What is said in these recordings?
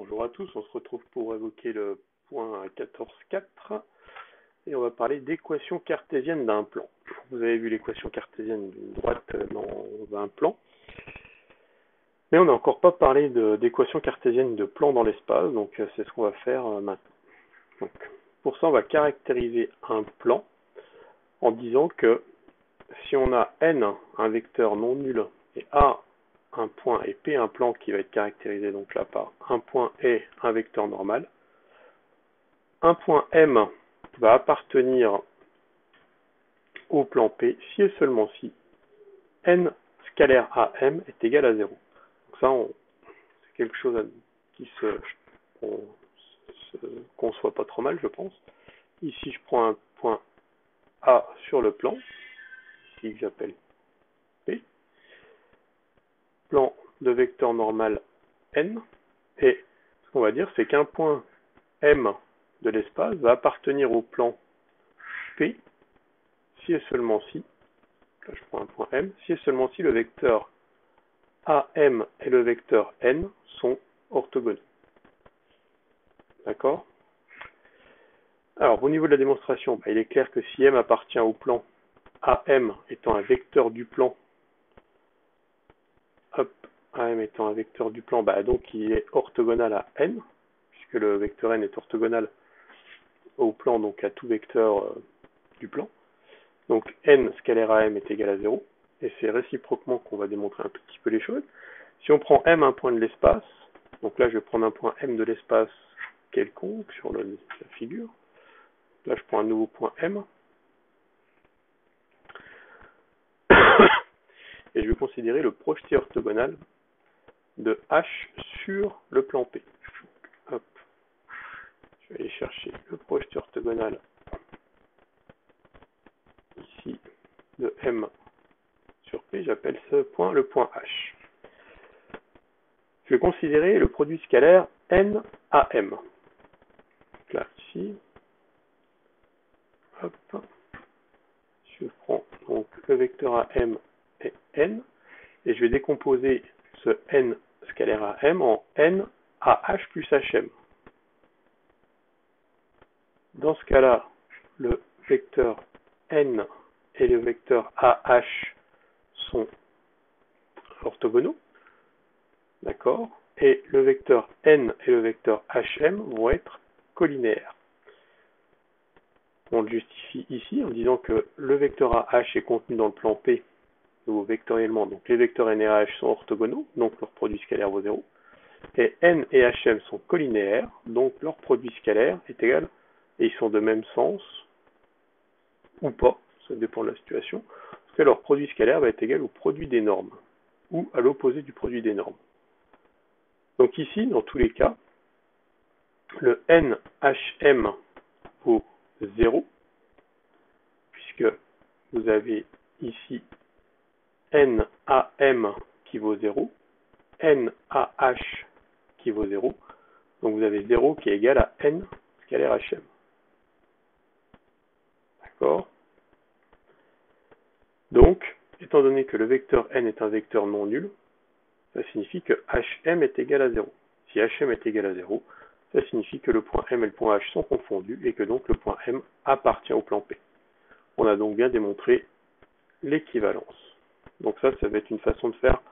Bonjour à tous, on se retrouve pour évoquer le point 14.4 et on va parler d'équation cartésienne d'un plan. Vous avez vu l'équation cartésienne d'une droite dans un plan, mais on n'a encore pas parlé d'équation cartésienne de plan dans l'espace, donc c'est ce qu'on va faire maintenant. Donc, pour ça, on va caractériser un plan en disant que si on a n, un vecteur non nul, et a, un point, et p, un plan qui va être caractérisé donc là par un point et un vecteur normal, un point M va appartenir au plan P si et seulement si n scalaire AM est égal à 0. Donc ça, c'est quelque chose qui se conçoit pas trop mal, je pense. Ici, je prends un point A sur le plan, ici que j'appelle P, plan de vecteur normal n, et ce qu'on va dire, c'est qu'un point M de l'espace va appartenir au plan P si et seulement si, là je prends un point M, si et seulement si le vecteur AM et le vecteur N sont orthogonaux. D'accord? Alors, au niveau de la démonstration, il est clair que si M appartient au plan, AM étant un vecteur du plan, AM étant un vecteur du plan, donc il est orthogonal à N, puisque le vecteur N est orthogonal au plan, donc à tout vecteur du plan. Donc N scalaire AM est égal à 0, et c'est réciproquement qu'on va démontrer un tout petit peu les choses. Si on prend M un point de l'espace, donc là je vais prendre un point M de l'espace quelconque sur la figure. Là je prends un nouveau point M. Et je vais considérer le projeté orthogonal de H sur le plan P. Hop. Je vais aller chercher le projeté orthogonal ici de M sur P. J'appelle ce point le point H. Je vais considérer le produit scalaire N à M. Donc là, ici. Hop. Je prends donc le vecteur AM et N, et je vais décomposer ce N scalaire à M en N à H plus HM. Dans ce cas-là, le vecteur N et le vecteur AH sont orthogonaux, d'accord? Et le vecteur N et le vecteur HM vont être collinéaires. On le justifie ici en disant que le vecteur AH est contenu dans le plan P, ou vectoriellement, donc les vecteurs N et AH sont orthogonaux, donc leur produit scalaire vaut 0. Et N et HM sont collinéaires, donc leur produit scalaire est égal, et ils sont de même sens, ou pas, ça dépend de la situation, parce que leur produit scalaire va être égal au produit des normes, ou à l'opposé du produit des normes. Donc ici, dans tous les cas, le NHM vaut 0, puisque vous avez ici NAM qui vaut 0, NAH qui vaut 0, donc vous avez 0 qui est égal à N scalaire HM. D'accord? Donc, étant donné que le vecteur N est un vecteur non nul, ça signifie que HM est égal à 0. Si HM est égal à 0, ça signifie que le point M et le point H sont confondus et que donc le point M appartient au plan P. On a donc bien démontré l'équivalence. Donc ça va être une façon de faire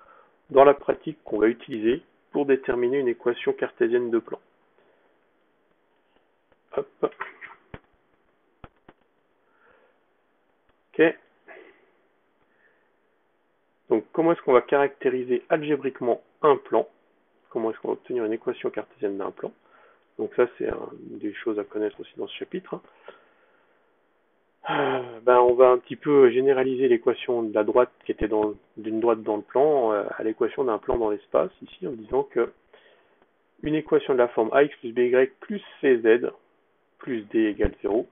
dans la pratique qu'on va utiliser pour déterminer une équation cartésienne de plan. Hop. Ok. Donc comment est-ce qu'on va caractériser algébriquement un plan? Comment est-ce qu'on va obtenir une équation cartésienne d'un plan? Donc ça, c'est des choses à connaître aussi dans ce chapitre. On va un petit peu généraliser l'équation de la droite qui était d'une droite dans le plan à l'équation d'un plan dans l'espace, ici, en disant que une équation de la forme ax plus by plus cz plus d égale 0,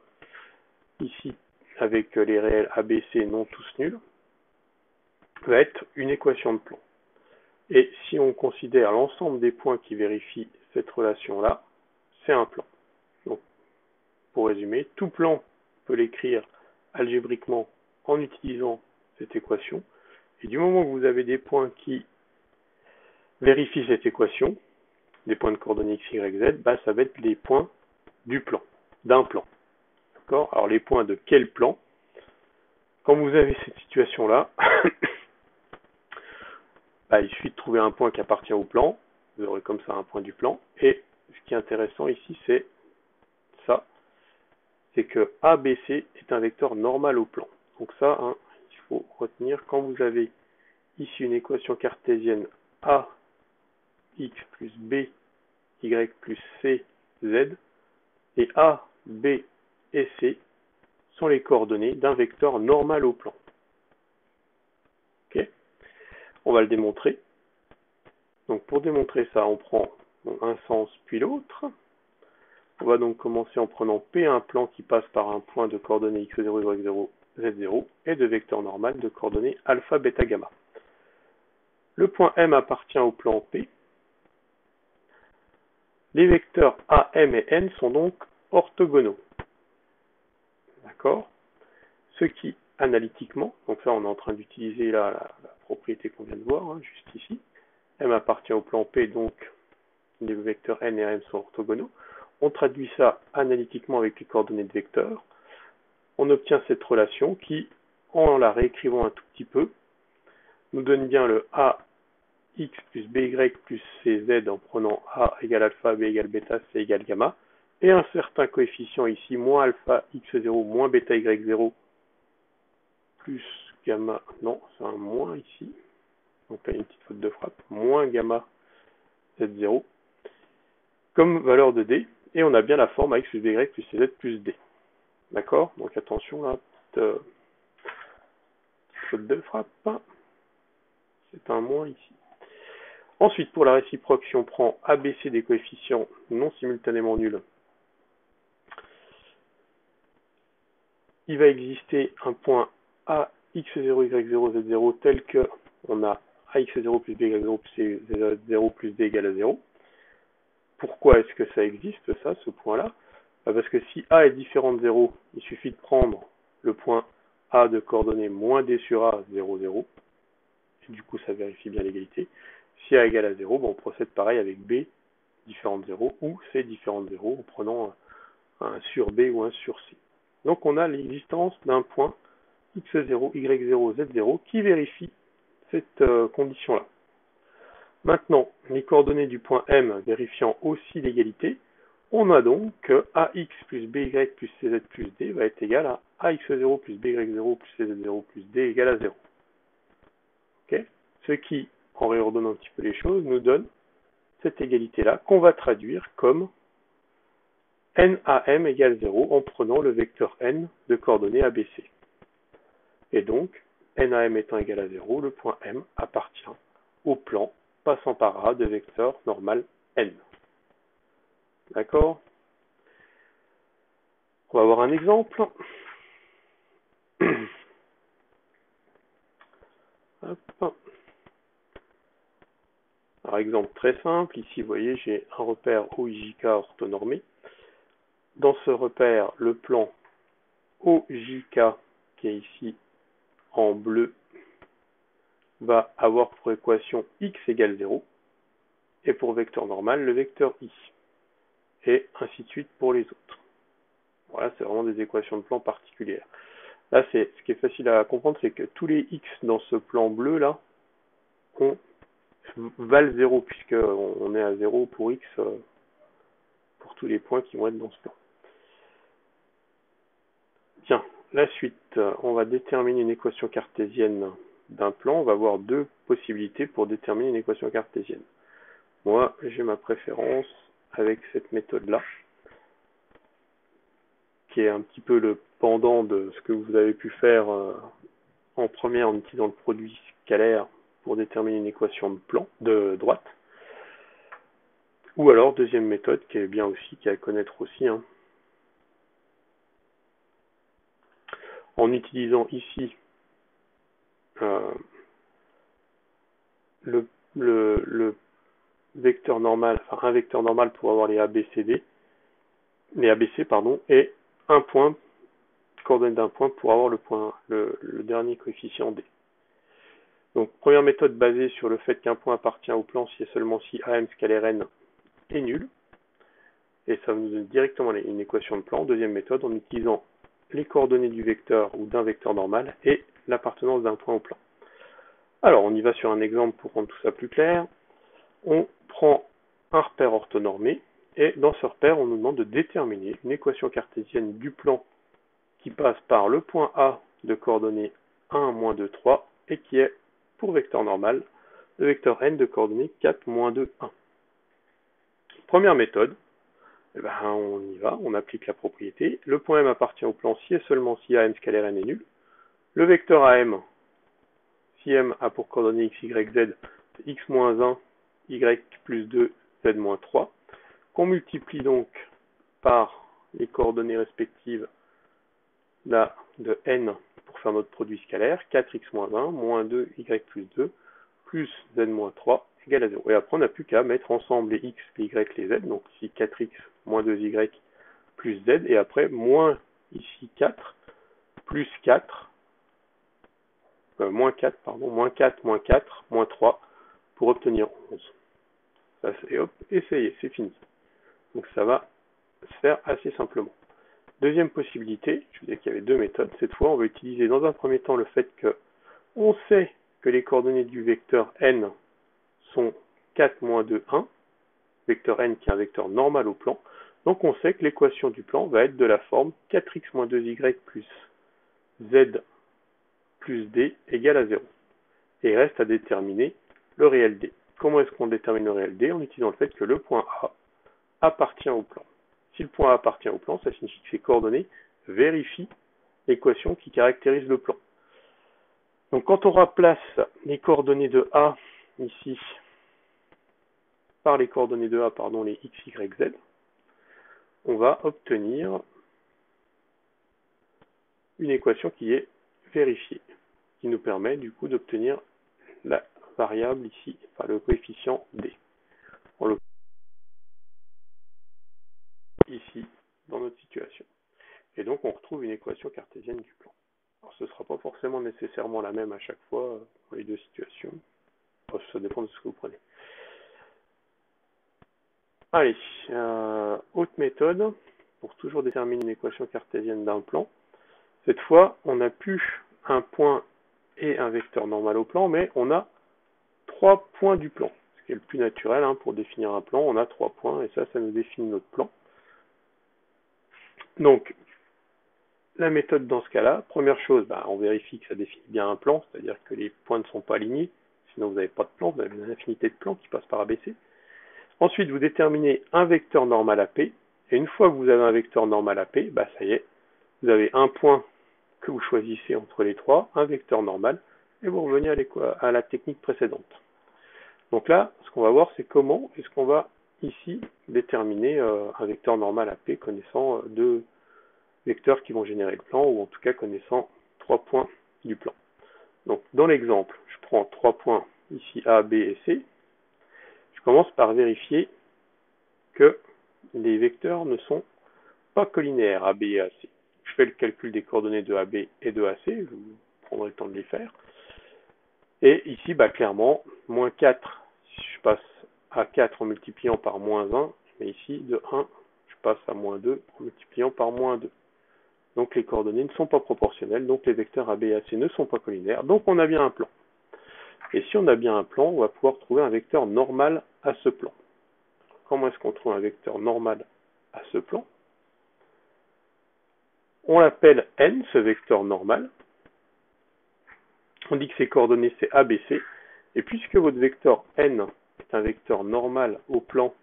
ici, avec les réels a, b, c non tous nuls, va être une équation de plan. Et si on considère l'ensemble des points qui vérifient cette relation-là, c'est un plan. Donc, pour résumer, tout plan peut l'écrire algébriquement en utilisant cette équation. Et du moment que vous avez des points qui vérifient cette équation, des points de coordonnées x, y, z, bah, ça va être les points du plan, d'un plan. D'accord? Alors les points de quel plan? Quand vous avez cette situation-là, bah, il suffit de trouver un point qui appartient au plan. Vous aurez comme ça un point du plan. Et ce qui est intéressant ici, c'est ça. C'est que ABC est un vecteur normal au plan. Donc ça, hein, il faut retenir, quand vous avez ici une équation cartésienne A, X plus B, Y plus C, Z, et A, B et C sont les coordonnées d'un vecteur normal au plan. Okay, on va le démontrer. Donc pour démontrer ça, on prend un sens puis l'autre. On va donc commencer en prenant P un plan qui passe par un point de coordonnées x0, y0, z0 et de vecteur normal de coordonnées alpha, bêta, gamma. Le point M appartient au plan P. Les vecteurs A, M et N sont donc orthogonaux. D'accord? Ce qui, analytiquement, donc là on est en train d'utiliser la propriété qu'on vient de voir, hein, juste ici. M appartient au plan P, donc les vecteurs N et M sont orthogonaux. On traduit ça analytiquement avec les coordonnées de vecteurs. On obtient cette relation qui, en la réécrivant un tout petit peu, nous donne bien le AX plus BY plus CZ en prenant A égale alpha, B égale bêta, C égale gamma, et un certain coefficient ici, moins alpha X0 moins bêta Y0 plus gamma, non, c'est un moins ici, donc là il y a une petite faute de frappe, moins gamma Z0, comme valeur de D, et on a bien la forme AX plus BY plus CZ plus D. D'accord? Donc attention là, petite faute de frappe, c'est un moins ici. Ensuite, pour la réciproque, si on prend ABC des coefficients non simultanément nuls, il va exister un point AX0, Y0, Z0 tel que on a AX0 plus BY0 plus Z0 plus D égale à 0. Pourquoi est-ce que ça existe, ça, ce point-là? Parce que si A est différent de 0, il suffit de prendre le point A de coordonnées moins D sur A, 0, 0. Et du coup, ça vérifie bien l'égalité. Si A égale à 0, bon, on procède pareil avec B différent de 0 ou C différent de 0 en prenant un sur B ou un sur C. Donc on a l'existence d'un point X0, Y0, Z0 qui vérifie cette condition-là. Maintenant, les coordonnées du point M vérifiant aussi l'égalité, on a donc que AX plus BY plus CZ plus D va être égal à AX0 plus BY0 plus CZ0 plus D égale à 0. Okay, ce qui, en réordonnant un petit peu les choses, nous donne cette égalité-là qu'on va traduire comme NAM égale 0 en prenant le vecteur N de coordonnées ABC. Et donc, NAM étant égal à 0, le point M appartient au plan passant par A de vecteur normal N. D'accord? On va voir un exemple. Hop. Alors, exemple très simple. Ici, vous voyez, j'ai un repère OIJK orthonormé. Dans ce repère, le plan OJK, qui est ici en bleu, va avoir pour équation x égale 0, et pour vecteur normal, le vecteur i, et ainsi de suite pour les autres. Voilà, c'est vraiment des équations de plan particulières. Là, ce qui est facile à comprendre, c'est que tous les x dans ce plan bleu là valent 0, puisqu'on est à 0 pour x pour tous les points qui vont être dans ce plan. Tiens, la suite, on va déterminer une équation cartésienne d'un plan. On va avoir deux possibilités pour déterminer une équation cartésienne. Moi, j'ai ma préférence avec cette méthode-là, qui est un petit peu le pendant de ce que vous avez pu faire en première en utilisant le produit scalaire pour déterminer une équation de plan, de droite. Ou alors, deuxième méthode, qui est bien aussi, qui est à connaître aussi, hein, en utilisant ici le vecteur normal, enfin un vecteur normal pour avoir les ABC, et un point, coordonnée d'un point pour avoir le dernier coefficient D. Donc première méthode basée sur le fait qu'un point appartient au plan si et seulement si AM scalaire N est nul. Et ça nous donne directement une équation de plan. Deuxième méthode, en utilisant les coordonnées du vecteur ou d'un vecteur normal et l'appartenance d'un point au plan. Alors, on y va sur un exemple pour rendre tout ça plus clair. On prend un repère orthonormé et dans ce repère, on nous demande de déterminer une équation cartésienne du plan qui passe par le point A de coordonnées 1, moins 2, 3 et qui est, pour vecteur normal, le vecteur n de coordonnées 4, moins 2, 1. Première méthode, on y va, on applique la propriété. Le point M appartient au plan si et seulement si AM scalaire n est nul. Le vecteur AM, si M a pour coordonnées x, y, z, c'est x moins 1, y plus 2, z moins 3, qu'on multiplie donc par les coordonnées respectives là de n pour faire notre produit scalaire, 4x moins 1, moins 2, y plus 2, plus z moins 3, égale à 0. Et après, on n'a plus qu'à mettre ensemble les x, les y, les z, donc ici 4x moins 2y plus z, et après, moins ici 4, plus 4, moins 4, pardon, moins 4, moins 4, moins 3, pour obtenir 11. Ça, et hop, et ça y est, c'est fini. Donc ça va se faire assez simplement. Deuxième possibilité, je vous disais qu'il y avait deux méthodes. Cette fois, on va utiliser dans un premier temps le fait que on sait que les coordonnées du vecteur n sont 4, moins 2, 1. Vecteur n qui est un vecteur normal au plan. Donc on sait que l'équation du plan va être de la forme 4x moins 2y plus z plus d égale à 0. Et il reste à déterminer le réel d. Comment est-ce qu'on détermine le réel d? En utilisant le fait que le point A appartient au plan. Si le point A appartient au plan, ça signifie que ses coordonnées vérifient l'équation qui caractérise le plan. Donc quand on remplace les coordonnées de A ici par les coordonnées de A, pardon, les x, y, z, on va obtenir une équation qui est vérifiée, qui nous permet du coup d'obtenir la variable ici, enfin le coefficient d. On le ici dans notre situation. Et donc on retrouve une équation cartésienne du plan. Alors ce ne sera pas forcément nécessairement la même à chaque fois dans les deux situations. Enfin, ça dépend de ce que vous prenez. Allez, autre méthode pour toujours déterminer une équation cartésienne d'un plan. Cette fois, on n'a plus un point et un vecteur normal au plan, mais on a 3 points du plan. Ce qui est le plus naturel, hein, pour définir un plan, on a 3 points, et ça nous définit notre plan. Donc, la méthode dans ce cas-là, première chose, on vérifie que ça définit bien un plan, c'est-à-dire que les points ne sont pas alignés, sinon vous n'avez pas de plan, vous avez une infinité de plans qui passent par ABC. Ensuite, vous déterminez un vecteur normal AP, et une fois que vous avez un vecteur normal AP, ça y est, vous avez un point que vous choisissez entre les trois, un vecteur normal, et vous revenez à la technique précédente. Donc là, ce qu'on va voir, c'est comment est-ce qu'on va ici déterminer un vecteur normal AP connaissant deux vecteurs qui vont générer le plan, ou en tout cas connaissant 3 points du plan. Donc dans l'exemple, je prends 3 points ici A, B et C. Je commence par vérifier que les vecteurs ne sont pas collinéaires A, B et AC. Je fais le calcul des coordonnées de AB et de AC, je vous prendrai le temps de les faire. Et ici, clairement, moins 4, si je passe à 4 en multipliant par moins 1, mais ici, de 1, je passe à moins 2 en multipliant par moins 2. Donc les coordonnées ne sont pas proportionnelles, donc les vecteurs AB et AC ne sont pas collinaires, donc on a bien un plan. Et si on a bien un plan, on va pouvoir trouver un vecteur normal à ce plan. Comment est-ce qu'on trouve un vecteur normal à ce plan? On l'appelle n, ce vecteur normal. On dit que ses coordonnées c'est ABC, et puisque votre vecteur n est un vecteur normal au plan,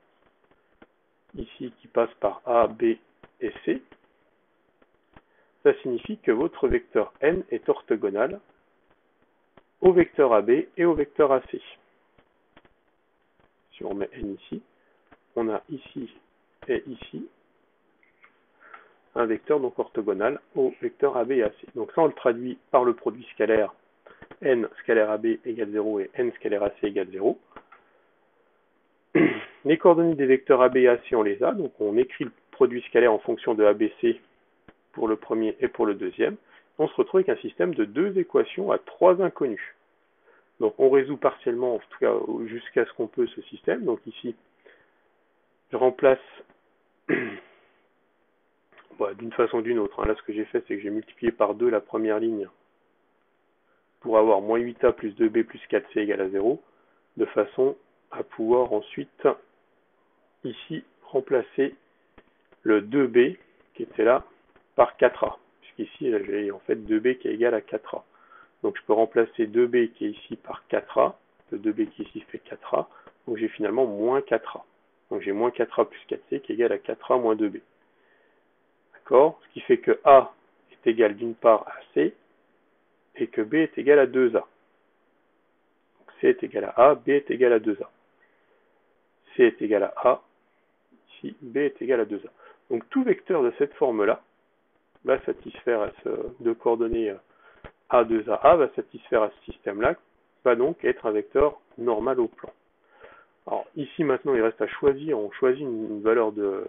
ici qui passe par A, B et C, ça signifie que votre vecteur n est orthogonal au vecteur AB et au vecteur AC. Si on remet n ici, on a ici et ici un vecteur donc orthogonal au vecteur AB et AC. Donc ça on le traduit par le produit scalaire n scalaire AB égale 0 et n scalaire AC égale 0. Les coordonnées des vecteurs AB et AC on les a, donc on écrit le produit scalaire en fonction de ABC pour le premier et pour le deuxième. On se retrouve avec un système de deux équations à trois inconnus. Donc on résout partiellement, en tout cas jusqu'à ce qu'on peut, ce système. Donc ici, je remplace d'une façon ou d'une autre. Hein. Là, ce que j'ai fait, c'est que j'ai multiplié par 2 la première ligne pour avoir moins 8a plus 2b plus 4c égale à 0, de façon à pouvoir ensuite, ici, remplacer le 2b qui était là par 4a. Puisqu'ici, j'ai en fait 2b qui est égal à 4a. Donc je peux remplacer 2b qui est ici par 4a. Le 2b qui est ici fait 4a. Donc j'ai finalement moins 4a. Donc j'ai moins 4a plus 4c qui est égal à 4a moins 2b. D'accord? Ce qui fait que a est égal d'une part à c et que b est égal à 2a. Donc c est égal à a, b est égal à 2a. C est égal à a, ici b est égal à 2a. Donc tout vecteur de cette forme-là va satisfaire à ce de coordonnées A2AA va satisfaire à ce système-là, va donc être un vecteur normal au plan. Alors ici maintenant il reste à choisir, on choisit une valeur de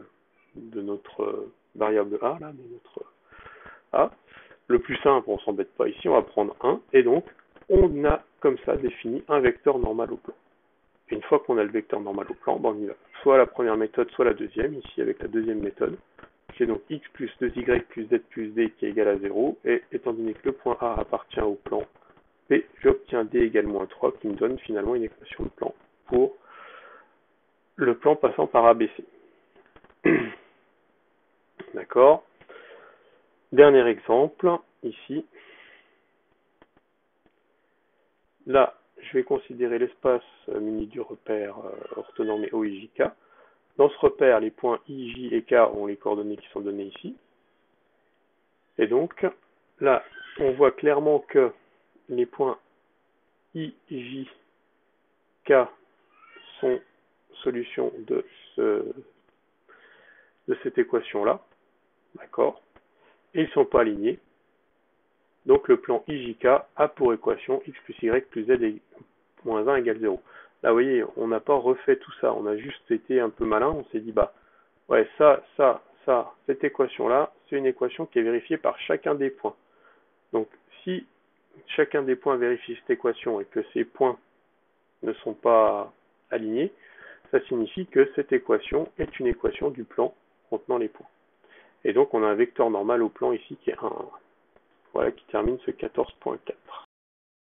notre variable A, là, de notre A. Le plus simple, on ne s'embête pas ici, on va prendre 1, et donc on a comme ça défini un vecteur normal au plan. Et une fois qu'on a le vecteur normal au plan, on y va. Soit la première méthode, soit la deuxième, ici avec la deuxième méthode. J'ai donc x plus 2y plus z plus d qui est égal à 0, et étant donné que le point A appartient au plan P, j'obtiens d égale moins 3, qui me donne finalement une équation de plan pour le plan passant par ABC. D'accord. Dernier exemple, ici. Là, je vais considérer l'espace muni du repère orthonormé OIJK. Dans ce repère, les points I, J et K ont les coordonnées qui sont données ici. Et donc, là, on voit clairement que les points I, J, K sont solutions de cette équation-là. D'accord? Et ils ne sont pas alignés. Donc, le plan IJK a pour équation x plus y plus z moins 1 égale 0. Là, vous voyez, on n'a pas refait tout ça. On a juste été un peu malin. On s'est dit, bah, ouais, cette équation-là, c'est une équation qui est vérifiée par chacun des points. Donc, si chacun des points vérifie cette équation et que ces points ne sont pas alignés, ça signifie que cette équation est une équation du plan contenant les points. Et donc, on a un vecteur normal au plan ici qui est 1. Voilà qui termine ce 14.4.